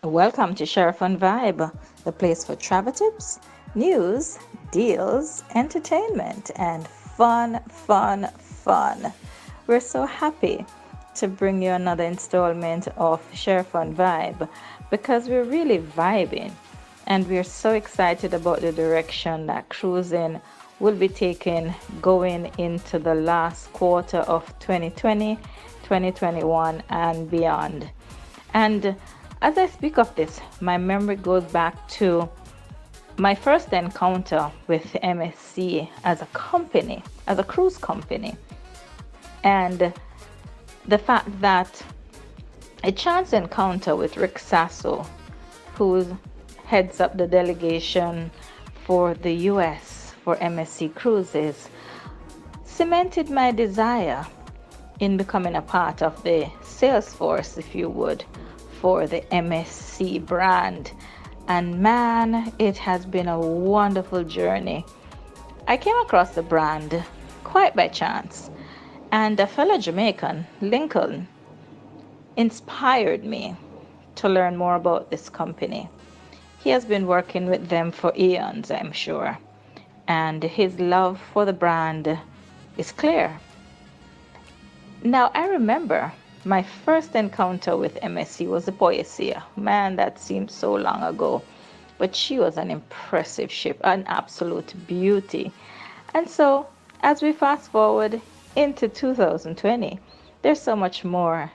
Welcome to Sheriff on Vibe, the place for travel tips, news, deals, entertainment, and fun, fun, fun. We're so happy to bring you another installment of Sheriff on Vibe because we're really vibing and we're so excited about the direction that cruising will be taking going into the last quarter of 2020, 2021, and beyond. And as I speak of this, my memory goes back to my first encounter with MSC as a company, as a cruise company, and the fact that a chance encounter with Rick Sasso, who heads up the delegation for the US for MSC Cruises, cemented my desire in becoming a part of the sales force, if you would, for the MSC brand. And man, it has been a wonderful journey. I came across the brand quite by chance, and a fellow Jamaican, Lincoln, inspired me to learn more about this company. He has been working with them for eons, I'm sure, and his love for the brand is clear. Now, I remember my first encounter with MSC was the Poesia. Man, that seems so long ago. But she was an impressive ship, an absolute beauty. And so, as we fast forward into 2020, there's so much more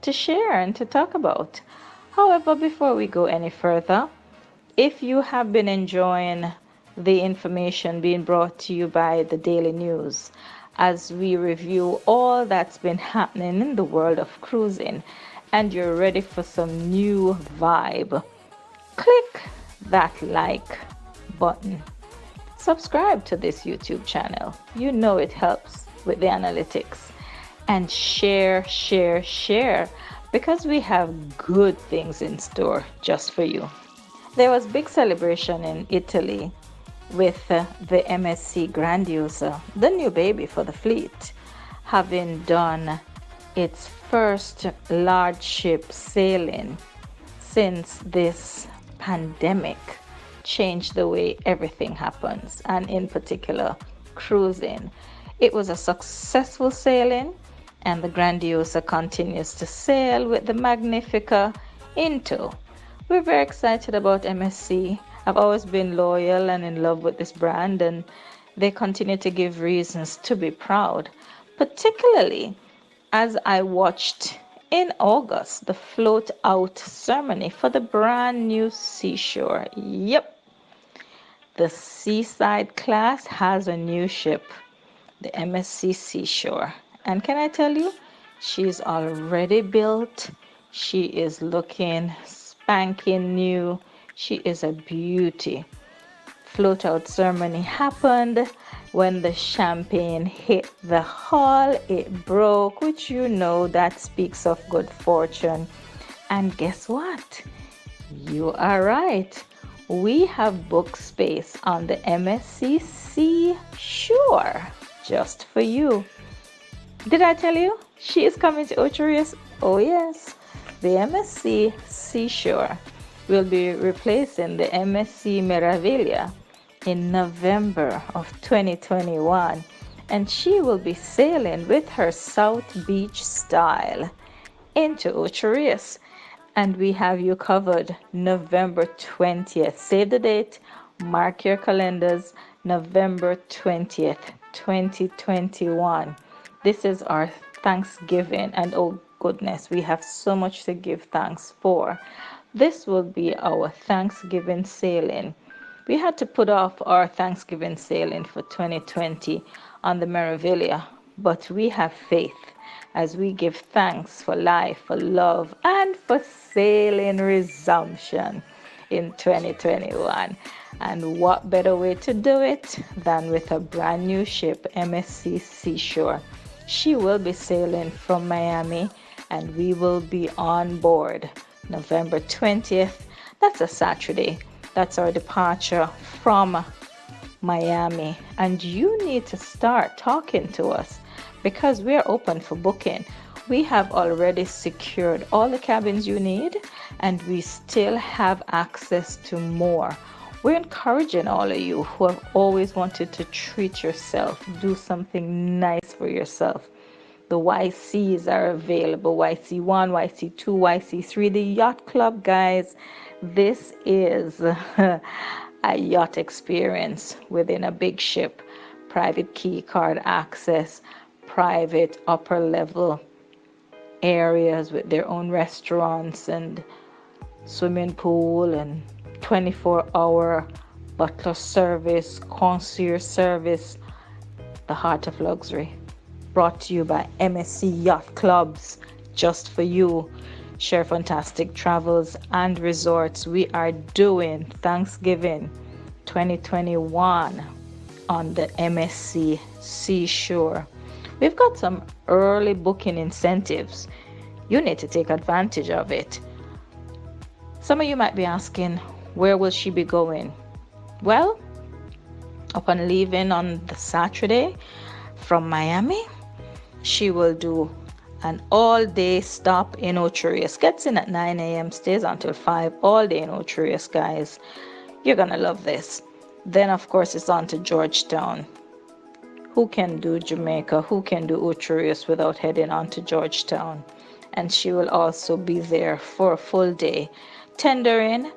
to share and to talk about. However, before we go any further, if you have been enjoying the information being brought to you by the Daily News, as we review all that's been happening in the world of cruising, and you're ready for some new vibe, click that like button. Subscribe to this YouTube channel. You know it helps with the analytics. And share, share, share, because we have good things in store just for you. There was big celebration in Italy with the MSC Grandiosa, the new baby for the fleet, having done its first large ship sailing since this pandemic changed the way everything happens, and in particular, cruising. It was a successful sailing, and the Grandiosa continues to sail with the Magnifica into. We're very excited about MSC. I've always been loyal and in love with this brand, and they continue to give reasons to be proud, particularly as I watched in August the float out ceremony for the brand new Seashore. Yep, the Seaside class has a new ship, the MSC Seashore. And can I tell you, she's already built. She is looking spanking new. She is a beauty. Float out ceremony happened when the champagne hit the hull. It broke, which you know that speaks of good fortune. And guess what? You are right. We have booked space on the MSC Seashore just for you. Did I tell you she is coming to Ocherius? Oh yes, the MSC Seashore will be replacing the MSC Meraviglia in November of 2021, and she will be sailing with her South Beach style into Ocherius, and we have you covered November 20th. Save the date, mark your calendars, November 20th, 2021. This is our Thanksgiving, and oh goodness, we have so much to give thanks for. This will be our Thanksgiving sailing. We had to put off our Thanksgiving sailing for 2020 on the Meraviglia, but we have faith as we give thanks for life, for love, and for sailing resumption in 2021. And what better way to do it than with a brand new ship, MSC Seashore. She will be sailing from Miami, and we will be on board November 20th. That's a Saturday. That's our departure from Miami. And you need to start talking to us because we're open for booking. We have already secured all the cabins you need, and we still have access to more. We're encouraging all of you who have always wanted to treat yourself, do something nice for yourself. The YCs are available, YC1, YC2, YC3, the yacht club, guys. This is a yacht experience within a big ship, private key card access, private upper level areas with their own restaurants and swimming pool and 24-hour butler service, concierge service, the heart of luxury. Brought to you by MSC Yacht Clubs, just for you. Share Fantastic Travels and Resorts. We are doing Thanksgiving 2021 on the MSC Seashore. We've got some early booking incentives. You need to take advantage of it. Some of you might be asking, where will she be going? Well, upon leaving on the Saturday from Miami, she will do an all-day stop in Ocherius. Gets in at 9 a.m., stays until 5, all day in Ocherius, guys. You're going to love this. Then, of course, it's on to Georgetown. Who can do Jamaica? Who can do Ocherius without heading on to Georgetown? And she will also be there for a full day tendering,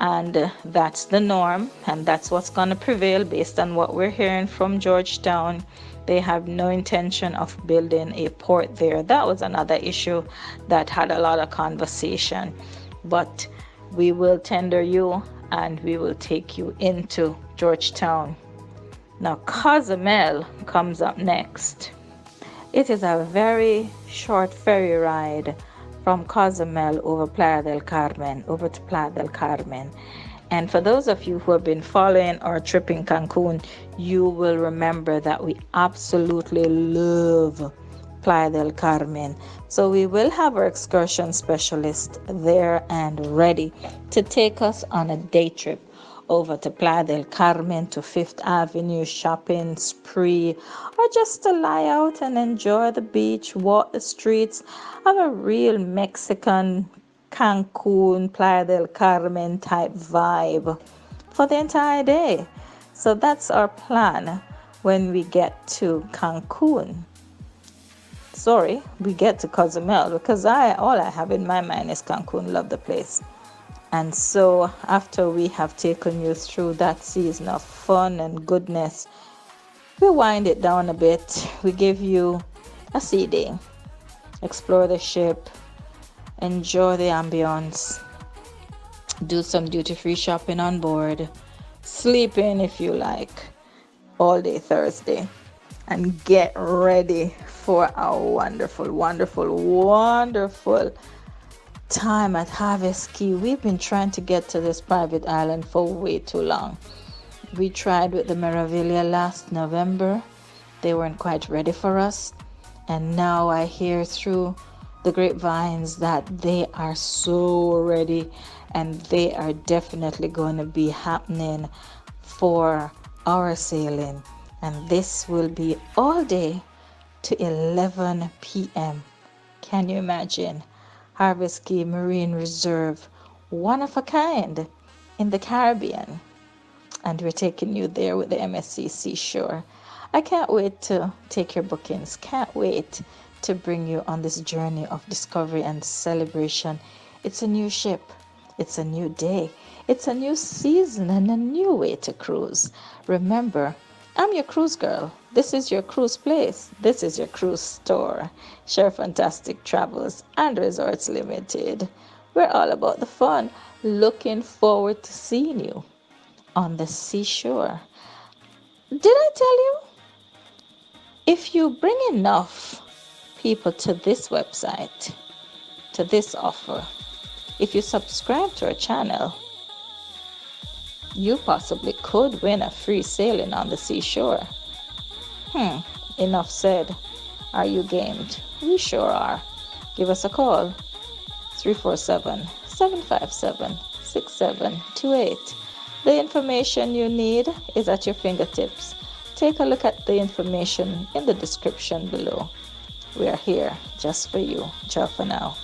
and that's the norm, and that's what's going to prevail based on what we're hearing from Georgetown. They have no intention of building a port there. That was another issue that had a lot of conversation, but we will tender you and we will take you into Georgetown. Now Cozumel comes up next. It is a very short ferry ride from Cozumel over Playa del Carmen, over to Playa del Carmen. And for those of you who have been following our trip in Cancun, you will remember that we absolutely love Playa del Carmen. So we will have our excursion specialist there and ready to take us on a day trip over to Playa del Carmen, to Fifth Avenue shopping spree, or just to lie out and enjoy the beach, walk the streets, have a real Mexican Cancun, Playa del Carmen type vibe for the entire day. So that's our plan when we get to Cancun. Sorry, we get to Cozumel, because all I have in my mind is Cancun. Love the place. And so after we have taken you through that season of fun and goodness, we wind it down a bit. We give you a sea day. Explore the ship, enjoy the ambience, do some duty-free shopping on board, sleep in if you like, all day Thursday, and get ready for our wonderful, wonderful, wonderful time at Harvest Key. We've been trying to get to this private island for way too long. We tried with the Meraviglia last November. They weren't quite ready for us. And now I hear through the grapevines that they are so ready, and they are definitely going to be happening for our sailing. And this will be all day to 11 p.m. Can you imagine? Harvest Key Marine Reserve, one of a kind in the Caribbean. And we're taking you there with the MSC Seashore. I can't wait to take your bookings. Can't wait to bring you on this journey of discovery and celebration. It's a new ship. It's a new day. It's a new season and a new way to cruise. Remember, I'm your cruise girl. This is your cruise place. This is your cruise store. Share Fantastic Travels and Resorts Limited. We're all about the fun. Looking forward to seeing you on the seashore. Did I tell you? If you bring enough people to this website, to this offer, if you subscribe to our channel, you possibly could win a free sailing on the seashore. Enough said. Are you gamed? We sure are. Give us a call. 347-757-6728. The information you need is at your fingertips. Take a look at the information in the description below. We are here just for you. Ciao for now.